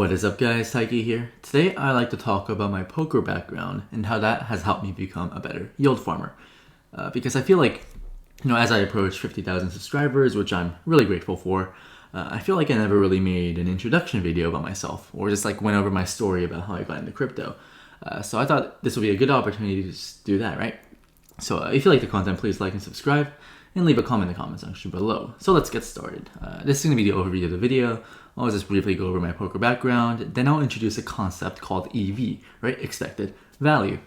What is up guys, Taiki here. Today I like to talk about my poker background and how that has helped me become a better yield farmer. Because I feel like, as I approach 50,000 subscribers, which I'm really grateful for, I feel like I never really made an introduction video about myself or just like went over my story about how I got into crypto. So I thought this would be a good opportunity to just do that, right? So if you like the content, please like and subscribe and leave a comment in the comment section below. So let's get started. This is going to be the overview of the video. I'll just briefly go over my poker background, then I'll introduce a concept called EV, right? Expected value,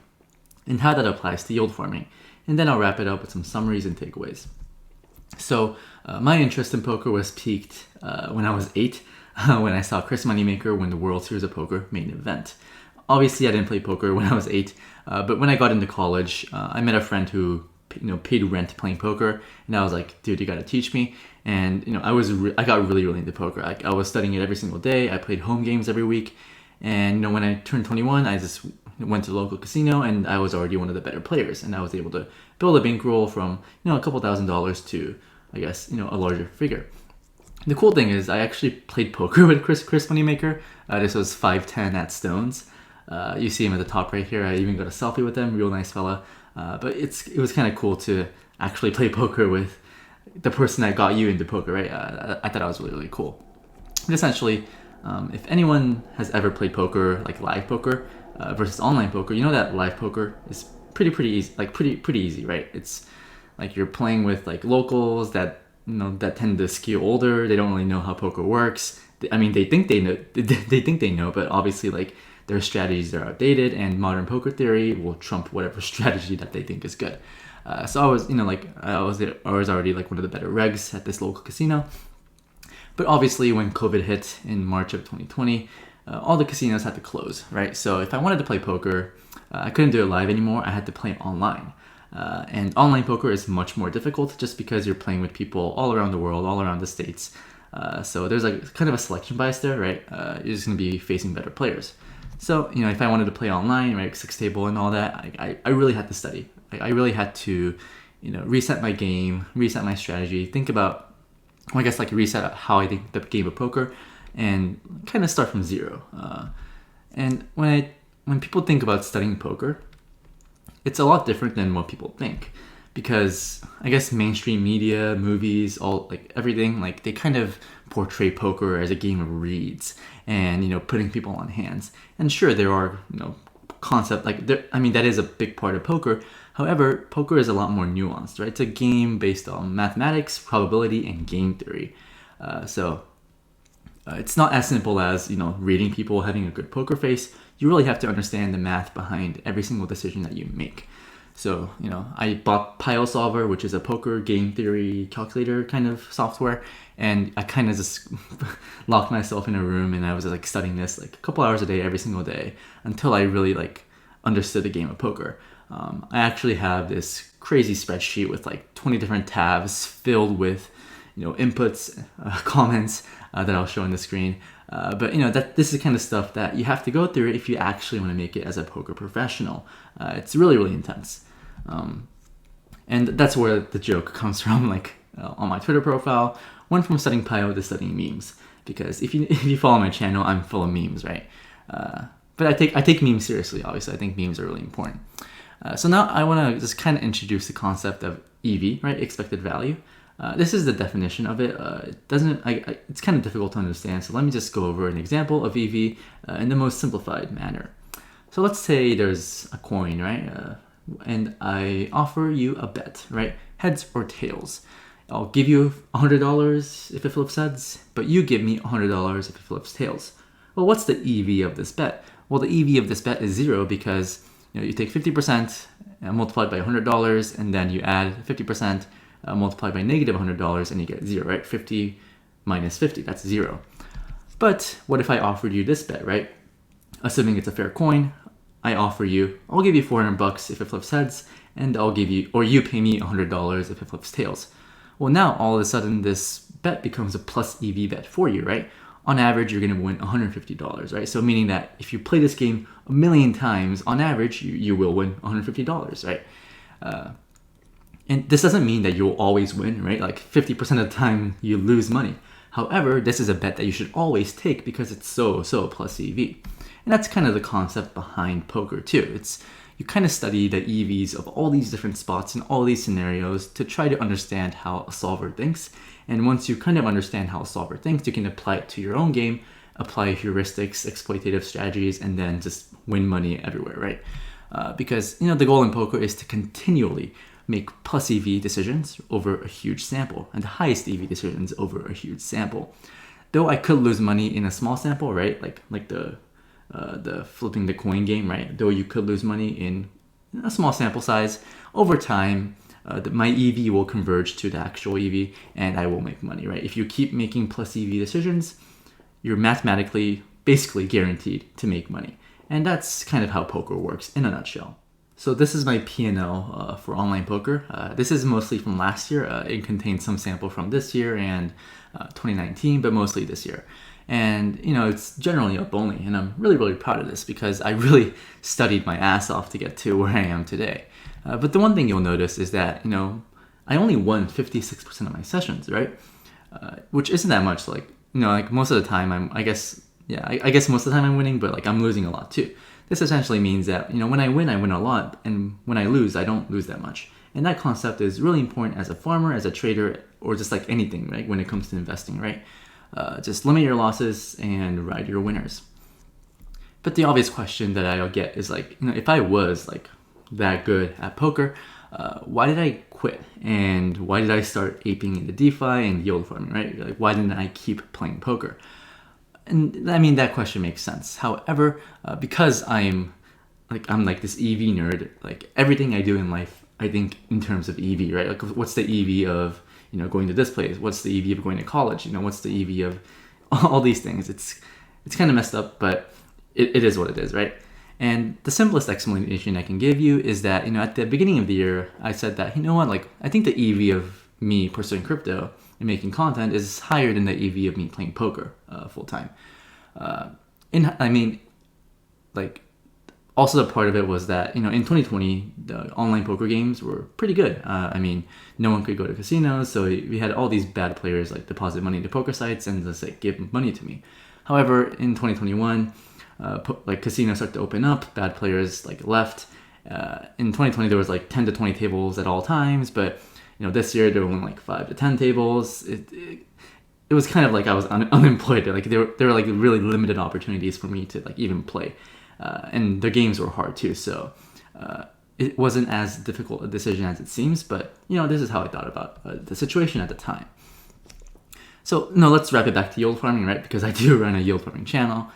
and how that applies to yield farming. And then I'll wrap it up with some summaries and takeaways. So my interest in poker was piqued when I was 8, when I saw Chris Moneymaker win the World Series of Poker main event. Obviously, I didn't play poker when I was 8, but when I got into college, I met a friend who paid rent playing poker, and I was like, dude, you gotta teach me. And I got really into poker. I was studying it every single day. I played home games every week, and when I turned 21, I just went to the local casino, and I was already one of the better players, and I was able to build a bankroll from a couple $1,000s to, I guess, a larger figure. The cool thing is I actually played poker with Chris Moneymaker. This was 510 at Stones. You see him at the top right here. I even got a selfie with him. Real nice fella. But it was kind of cool to actually play poker with the person that got you into poker, right? I thought that was really cool. But essentially, if anyone has ever played poker, like live poker versus online poker, you know that live poker is pretty easy, like pretty easy, right? It's like you're playing with like locals that that tend to skew older. They don't really know how poker works. They think they know. They think they know, but obviously, like, their strategies are outdated, and modern poker theory will trump whatever strategy that they think is good. So I was, I was already like one of the better regs at this local casino. But obviously, when COVID hit in March of 2020, all the casinos had to close, right? So if I wanted to play poker, I couldn't do it live anymore. I had to play online. And online poker is much more difficult just because you're playing with people all around the world, all around the states. So there's like kind of a selection bias there, right? You're just going to be facing better players. So, if I wanted to play online, right, 6-table and all that, I really had to study. I really had to, reset my game, reset my strategy, think about, reset how I think the game of poker, and kind of start from zero. And when people think about studying poker, it's a lot different than what people think. Because I guess mainstream media, movies, all everything, they kind of portray poker as a game of reads and putting people on hands. And sure, there are concept that is a big part of poker. However, poker is a lot more nuanced, right? It's a game based on mathematics, probability, and game theory. So it's not as simple as reading people, having a good poker face. You really have to understand the math behind every single decision that you make. So, I bought Pile Solver, which is a poker game theory calculator kind of software, and I kind of just locked myself in a room, and I was studying this a couple hours a day, every single day, until I really understood the game of poker. I actually have this crazy spreadsheet with 20 different tabs filled with, inputs, comments that I'll show on the screen. But this is the kind of stuff that you have to go through if you actually want to make it as a poker professional. It's really intense. And that's where the joke comes from, on my Twitter profile, went from studying Pio to studying memes. Because if you follow my channel, I'm full of memes, right? But I take memes seriously, obviously. I think memes are really important. So now I want to just kind of introduce the concept of EV, right? Expected value. This is the definition of it. It's kind of difficult to understand, so let me just go over an example of EV in the most simplified manner. So let's say there's a coin, right? And I offer you a bet, right? Heads or tails. I'll give you $100 if it flips heads, but you give me $100 if it flips tails. Well, what's the EV of this bet? Well, the EV of this bet is 0 because you take 50% and multiply by $100, and then you add 50%. Multiplied by negative $100 and you get 0, right? 50 minus 50, that's 0. But what if I offered you this bet, right? Assuming it's a fair coin, I'll give you $400 if it flips heads, and you pay me $100 if it flips tails. Well, now all of a sudden this bet becomes a plus EV bet for you, right? On average, you're going to win $150, right? So meaning that if you play this game a million times, on average, you will win $150, right? And this doesn't mean that you'll always win, right? 50% of the time you lose money. However, this is a bet that you should always take because it's so plus EV. And that's kind of the concept behind poker too. It's you kind of study the EVs of all these different spots and all these scenarios to try to understand how a solver thinks. And once you kind of understand how a solver thinks, you can apply it to your own game, apply heuristics, exploitative strategies, and then just win money everywhere, right? Because the goal in poker is to continually make plus EV decisions over a huge sample and the highest EV decisions over a huge sample. Though I could lose money in a small sample, right? Like the flipping the coin game, right? Though you could lose money in a small sample size, over time, my EV will converge to the actual EV and I will make money, right? If you keep making plus EV decisions, you're mathematically basically guaranteed to make money. And that's kind of how poker works in a nutshell. So this is my P&L for online poker. This is mostly from last year. It contains some sample from this year and 2019, but mostly this year. And, it's generally up only. And I'm really proud of this because I really studied my ass off to get to where I am today. But the one thing you'll notice is that, I only won 56% of my sessions, right? Which isn't that much. Like most of the time I guess most of the time I'm winning, but I'm losing a lot too. This essentially means that, when I win a lot. And when I lose, I don't lose that much. And that concept is really important as a farmer, as a trader, or just like anything, right? When it comes to investing, right? Just limit your losses and ride your winners. But the obvious question that I'll get is if I was that good at poker, why did I quit? And why did I start aping into DeFi and yield farming, right? Why didn't I keep playing poker? And I mean, that question makes sense. However, because I'm this EV nerd, everything I do in life, I think in terms of EV, right? What's the EV of, going to this place? What's the EV of going to college? What's the EV of all these things? It's kind of messed up, but it is what it is, right? And the simplest explanation I can give you is that, at the beginning of the year, I said that, I think the EV of me pursuing crypto and making content is higher than the EV of me playing poker full time. Also the part of it was that, in 2020, the online poker games were pretty good. No one could go to casinos, so we had all these bad players deposit money into poker sites and just give money to me. However, in 2021, casinos started to open up, bad players left. In 2020, there was 10 to 20 tables at all times, but this year there were only 5 to 10 tables. It was kind of I was unemployed. There were really limited opportunities for me to even play, and the games were hard too. So it wasn't as difficult a decision as it seems. But this is how I thought about the situation at the time. So let's wrap it back to yield farming, right? Because I do run a yield farming channel.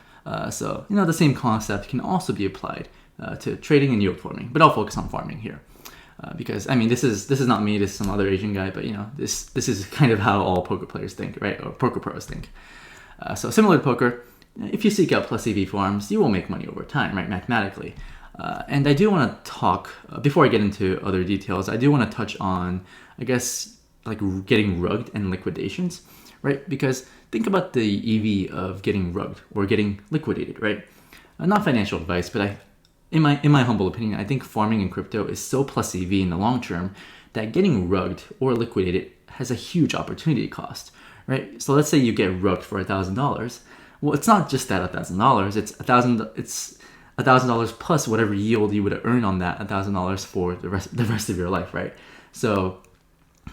So the same concept can also be applied to trading and yield farming, but I'll focus on farming here. Because this is not me, this is some other Asian guy, but this is kind of how all poker players think, right? Or poker pros think. So similar to poker, if you seek out plus EV farms, you will make money over time, right? Mathematically. And I do want to talk, before I get into other details, I do want to touch on, getting rugged and liquidations, right? Because think about the EV of getting rugged or getting liquidated, right? Not financial advice, but in my humble opinion, I think farming in crypto is so plus EV in the long term that getting rugged or liquidated has a huge opportunity cost, right? So let's say you get rugged for $1,000. Well, it's not just that $1,000. It's $1,000 plus whatever yield you would earn on that $1,000 for the rest of your life, right? So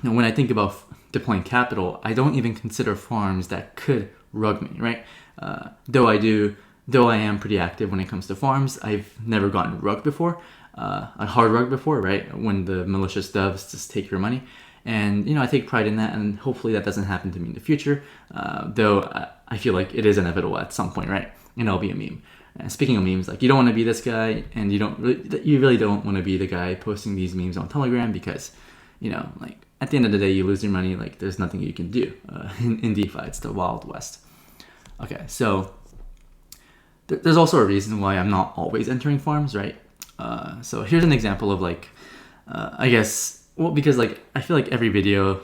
when I think about deploying capital, I don't even consider farms that could rug me, right? Though I am pretty active when it comes to farms, I've never gotten rugged before, a hard rug before, right? When the malicious devs just take your money. And, I take pride in that, and hopefully that doesn't happen to me in the future. Though I feel like it is inevitable at some point, right? And I'll be a meme. And speaking of memes, you don't want to be this guy, and you really don't want to be the guy posting these memes on Telegram because, at the end of the day, you lose your money. There's nothing you can do in DeFi. It's the Wild West. Okay, so there's also a reason why I'm not always entering farms, right? So here's an example of because I feel like every video,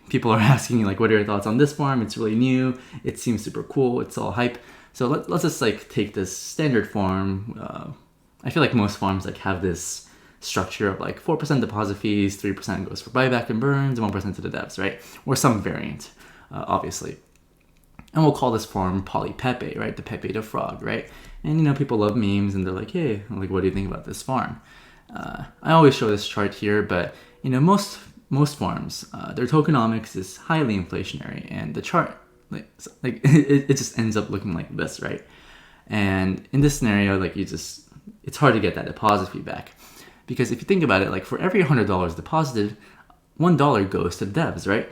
people are asking me what are your thoughts on this farm? It's really new. It seems super cool. It's all hype. So let's just take this standard farm. I feel like most farms have this structure of 4% deposit fees, 3% goes for buyback and burns, and 1% to the devs, right? Or some variant, obviously. And we'll call this farm Polypepe, right? The Pepe the frog, right? And people love memes, and they're like, hey, like, what do you think about this farm? I always show this chart here, but most farms, their tokenomics is highly inflationary, and the chart it just ends up looking like this, right? And in this scenario, it's hard to get that deposit feedback, because if you think about it, like for every $100 deposited, $1 goes to the devs, right?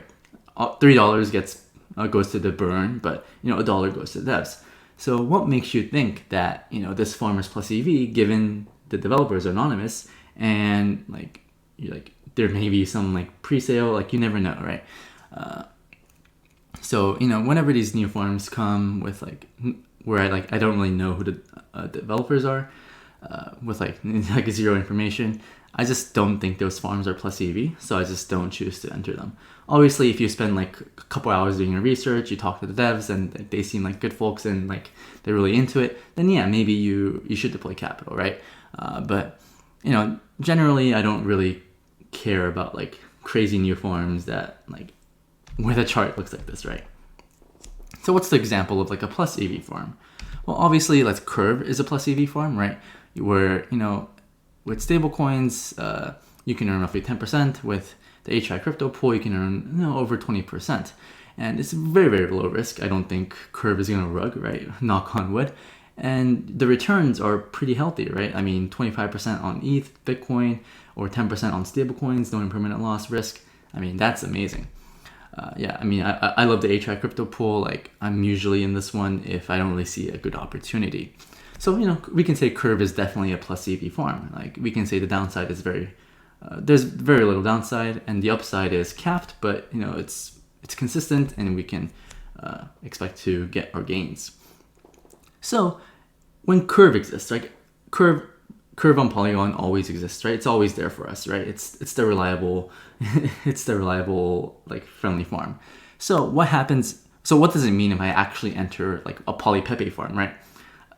$3 goes to the burn, but a dollar goes to the devs. So what makes you think that this farm is plus EV, given the developers are anonymous, and there may be some pre-sale, you never know, right? So whenever these new farms come with where I don't really know who the developers are, with zero information, I just don't think those farms are plus EV, so I just don't choose to enter them. Obviously, if you spend a couple hours doing your research, you talk to the devs, and they seem like good folks and they're really into it, then yeah, maybe you should deploy capital, right? But generally, I don't really care about crazy new farms that where the chart looks like this, right? So what's the example of a plus EV farm? Well, obviously, Curve is a plus EV farm, right? Where with stablecoins, you can earn roughly 10%. With the HI crypto pool, you can earn over 20%. And it's very, very low risk. I don't think Curve is going to rug, right? Knock on wood. And the returns are pretty healthy, right? I mean, 25% on ETH, Bitcoin, or 10% on stablecoins, no impermanent loss risk. I mean, that's amazing. I love the HI crypto pool. I'm usually in this one if I don't really see a good opportunity. So, we can say Curve is definitely a plus EV farm. We can say the downside is there's very little downside, and the upside is capped, but, it's consistent, and we can expect to get our gains. So, when Curve exists, Curve on Polygon always exists, right? It's always there for us, right? It's the reliable, friendly farm. So what happens? So what does it mean if I actually enter a Polypepe farm, right?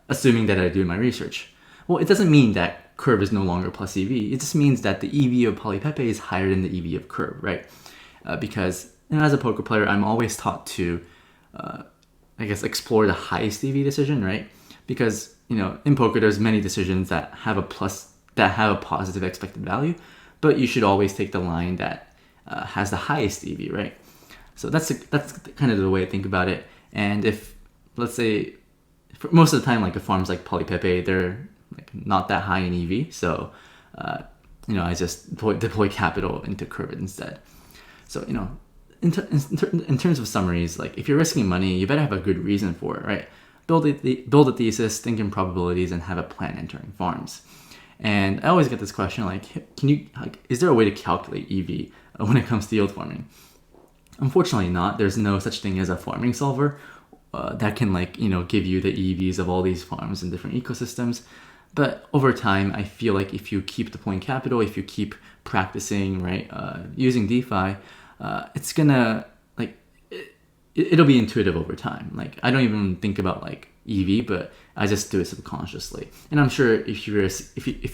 Assuming that I do my research. Well, it doesn't mean that Curve is no longer plus EV. It just means that the EV of Polypepe is higher than the EV of Curve, right? Because as a poker player, I'm always taught to, explore the highest EV decision, right? Because in poker, there's many decisions that have a positive expected value, but you should always take the line that has the highest EV, right? So that's kind of the way I think about it. And if, let's say, for most of the time, farms like Polypepe, they're not that high in EV, so I just deploy capital into Curve instead. So in terms of summaries, if you're risking money, you better have a good reason for it, right? Build a thesis, think in probabilities, and have a plan entering farms. And I always get this question, is there a way to calculate EV when it comes to yield farming? Unfortunately not. There's no such thing as a farming solver that can give you the EVs of all these farms in different ecosystems. But over time, I feel if you keep deploying capital, if you keep practicing, right, using DeFi, it's gonna it'll be intuitive over time. I don't even think about EV, but I just do it subconsciously. And I'm sure if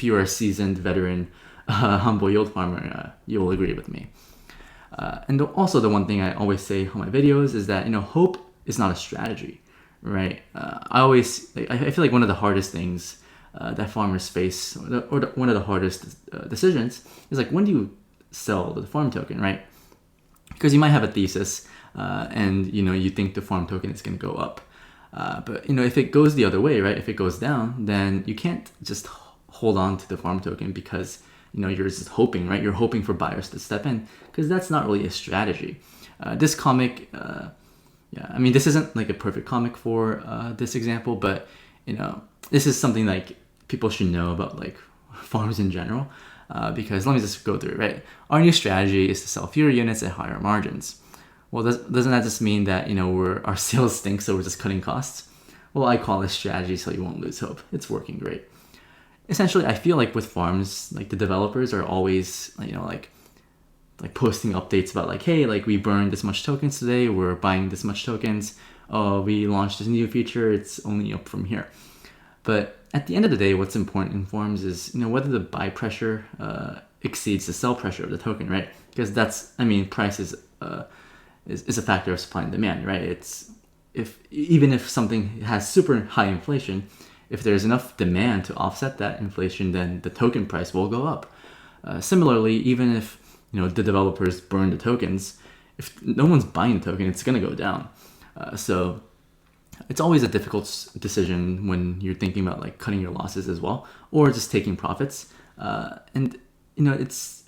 you are a seasoned veteran, humble yield farmer, you'll agree with me. And also the one thing I always say on my videos is that hope is not a strategy, right? I feel one of the hardest things that farmers face, one of the hardest decisions is when do you sell the farm token, right? Because you might have a thesis, and you think the farm token is going to go up, but if it goes the other way, right? If it goes down, then you can't just hold on to the farm token because you're just hoping, right? You're hoping for buyers to step in, because that's not really a strategy. This comic, this isn't a perfect comic for this example, but this is something people should know about farms in general, because let me just go through it, right? Our new strategy is to sell fewer units at higher margins. Well, doesn't that just mean that our sales stink, so we're just cutting costs? Well, I call this strategy so you won't lose hope. It's working great. Essentially, I feel with farms, the developers are always posting updates about hey, we burned this much tokens today, we're buying this much tokens, we launched this new feature, it's only up from here. But at the end of the day, what's important in farms is whether the buy pressure exceeds the sell pressure of the token, right? Because price is a factor of supply and demand, right? if even if something has super high inflation, if there's enough demand to offset that inflation, then the token price will go up. Similarly, even if the developers burn the tokens, if no one's buying the token, it's going to go down. So it's always a difficult decision when you're thinking about like cutting your losses as well, or just taking profits. And it's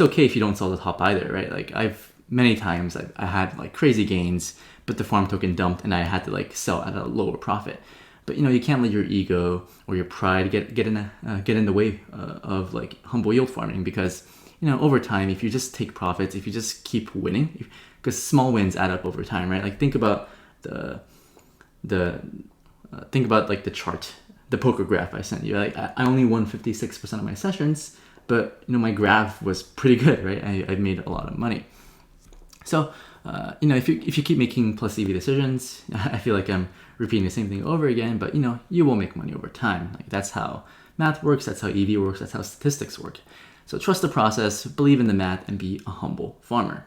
okay if you don't sell the top either, right? Like many times I had like crazy gains, but the farm token dumped and I had to like sell at a lower profit. But you can't let your ego or your pride get in the way of like humble yield farming, because over time, if you just take profits, if you just keep winning, because small wins add up over time, right? Like think about like the chart, the poker graph I sent you. Like I only won 56% of my sessions, but my graph was pretty good, right? I made a lot of money. So if you keep making plus EV decisions, I feel like I'm repeating the same thing over again, but you will make money over time. Like that's how math works, that's how EV works, that's how statistics work. So trust the process, believe in the math, and be a humble farmer.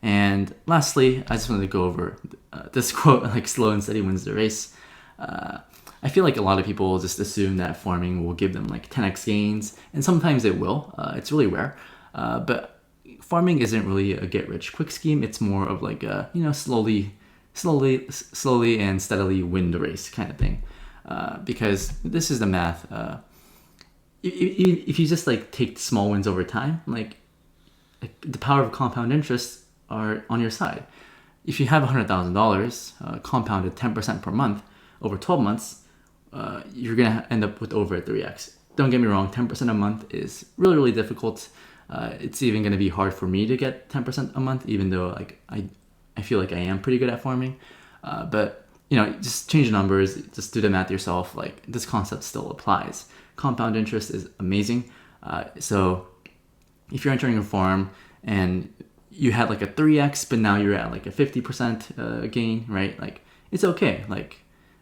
And lastly, I just wanted to go over this quote, like slow and steady wins the race. I feel like a lot of people just assume that farming will give them like 10x gains, and sometimes it will. It's really rare. But farming isn't really a get rich quick scheme. It's more of like a, slowly and steadily win the race kind of thing. Because this is the math. If you just like take small wins over time, like the power of compound interest are on your side. If you have $100,000 compounded 10% per month over 12 months, you're gonna end up with over 3x. Don't get me wrong, 10% a month is really, really difficult. It's even gonna be hard for me to get 10% a month, even though like I feel like I am pretty good at farming. But just change the numbers, just do the math yourself. Like this concept still applies. Compound interest is amazing. So if you're entering a farm and you had like a 3x, but now you're at like a 50% gain, right? Like it's okay. Like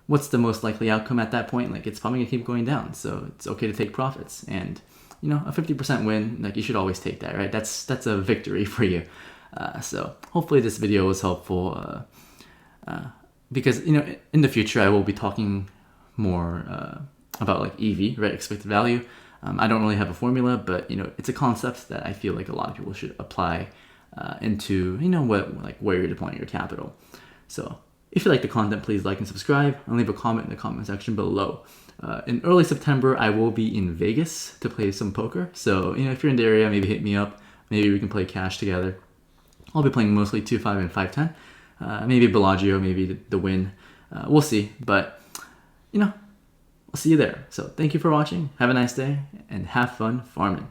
what's the most likely outcome at that point? Like it's probably gonna keep going down. So it's okay to take profits, and a 50% win, like you should always take that, right? That's a victory for you. So hopefully this video was helpful, because in the future I will be talking more about like EV, right? Expected value. I don't really have a formula, but it's a concept that I feel like a lot of people should apply into where you're deploying your capital. So if you like the content, please like and subscribe, and leave a comment in the comment section below. In early September, I will be in Vegas to play some poker. So if you're in the area, maybe hit me up. Maybe we can play cash together. I'll be playing mostly 2-5 and 5-10. Maybe Bellagio, maybe the win. We'll see, but I'll see you there. So thank you for watching. Have a nice day and have fun farming.